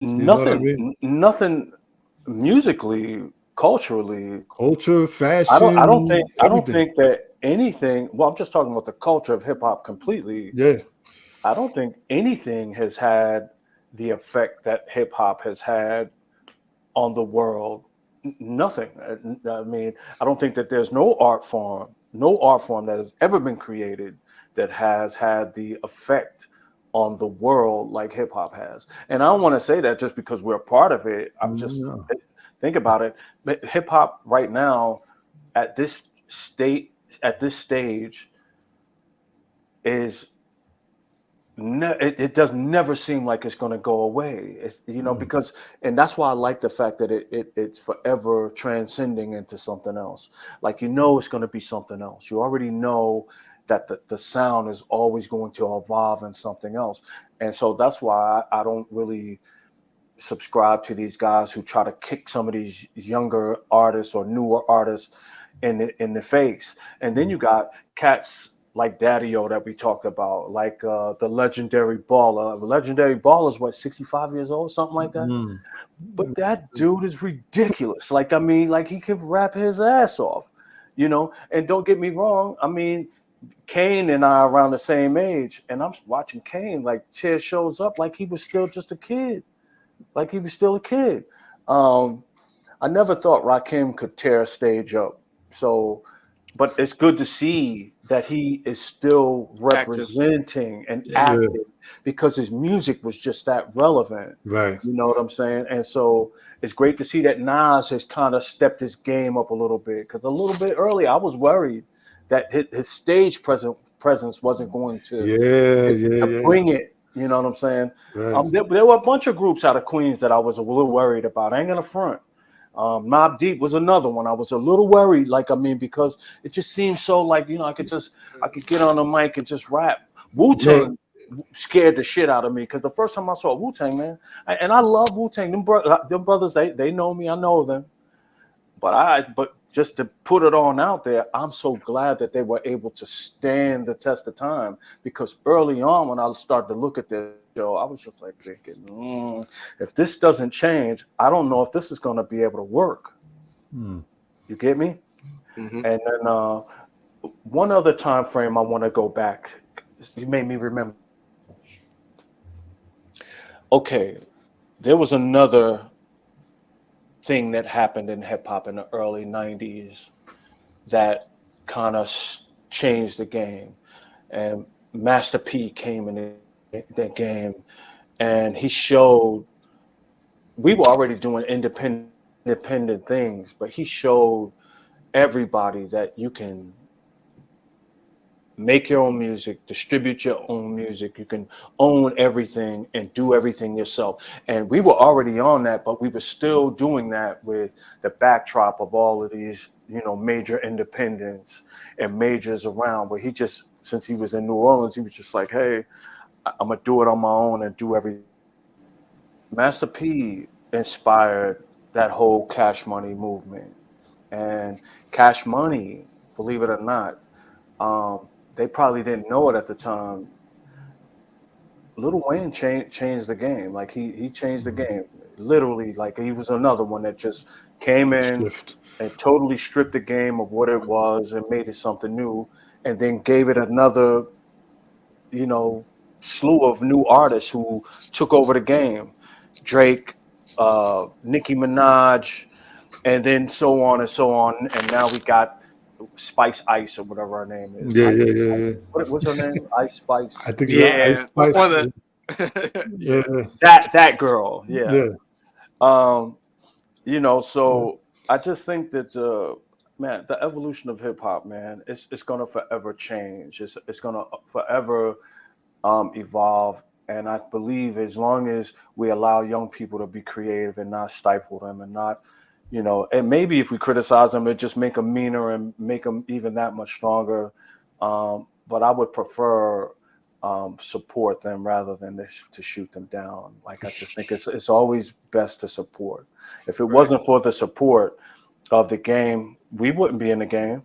You know what I Nothing, mean? nothing musically, culturally. Culture, I don't think fashion, I don't everything. think that anything. Well, I'm just talking about the culture of hip hop completely. Yeah. I don't think anything has had the effect that hip hop has had on the world. Nothing. I mean, I don't think that there's no art form that has ever been created that has had the effect on the world like hip hop has. And I don't want to say that just because we're a part of it. I'm just No. think about it. Hip hop right now at this state at this stage is it does never seem like it's going to go away. It's, Mm. because, and that's why I like the fact that it's forever transcending into something else. Like, it's going to be something else. You already know that the sound is always going to evolve in something else. And so that's why I don't really subscribe to these guys who try to kick some of these younger artists or newer artists in the face. And then you got cats like Daddy-O that we talked about, like the legendary Baller. The legendary Baller is what, 65 years old, something like that. Mm. But that dude is ridiculous. Like, I mean, like he could rap his ass off, And don't get me wrong. I mean, Kane and I are around the same age, and I'm watching Kane like tear shows up like he was still just a kid, like he was still a kid. Um, I never thought Rakim could tear a stage up. So, but it's good to see that he is still Active. representing and Yeah. Yeah. active because his music was just that relevant. Right. You know what I'm saying? And so it's great to see that Nas has kind of stepped his game up a little bit, because a little bit earlier I was worried that his stage presence wasn't going Yeah. Yeah. to Yeah. bring it. You know what I'm saying? Right. There were a bunch of groups out of Queens that I was a little worried about. I ain't gonna front. Mob Deep was another one. I was a little worried, like, I mean, because it just seems so like, I could get on the mic and just rap. Wu You know. Tang scared the shit out of me, because the first time I saw Wu Tang, man, and I love Wu Tang. Them brothers, they know me, I know them. But just to put it on out there, I'm so glad that they were able to stand the test of time, because early on when I started to look at this show, I was just like thinking, if this doesn't change, I don't know if this is going to be able to work. Mm. You get me? Hmm. And then one other time frame I want to go back. You made me remember. Okay, there was another thing that happened in hip hop in the early '90s that kind of changed the game. And Master P came in the game, and he showed we were already doing independent things, but he showed everybody that you can make your own music, distribute your own music. You can own everything and do everything yourself. And we were already on that, but we were still doing that with the backdrop of all of these, major independents and majors around, where he just, since he was in New Orleans, he was just like, hey, I'm going to do it on my own and do everything. Master P inspired that whole Cash Money movement. And Cash Money, believe it or not, they probably didn't know it at the time. Little Wayne changed the game. Like he changed the game literally. Like he was another one that just came in Shift. and totally stripped the game of what it was and made it something new, and then gave it another, you know, slew of new artists who took over the game. Drake, Nicki Minaj, and then so on and so on. And now we got Spice Ice, or whatever her name is. Yeah. Yeah. Yeah. Yeah. What's her name? Ice I Spice. think it's Ice Yeah. Spice. One of the. Yeah. Yeah. That girl. Yeah. Yeah. Um, Yeah. so I just think that man, the evolution of hip hop, man, it's gonna forever change. It's gonna forever evolve. And I believe as long as we allow young people to be creative and not stifle them, and not, and maybe if we criticize them, it just make them meaner and make them even that much stronger. But I would prefer support them rather than to shoot them down. Like, I just think it's always best to support. If it Right. wasn't for the support of the game, we wouldn't be in the game.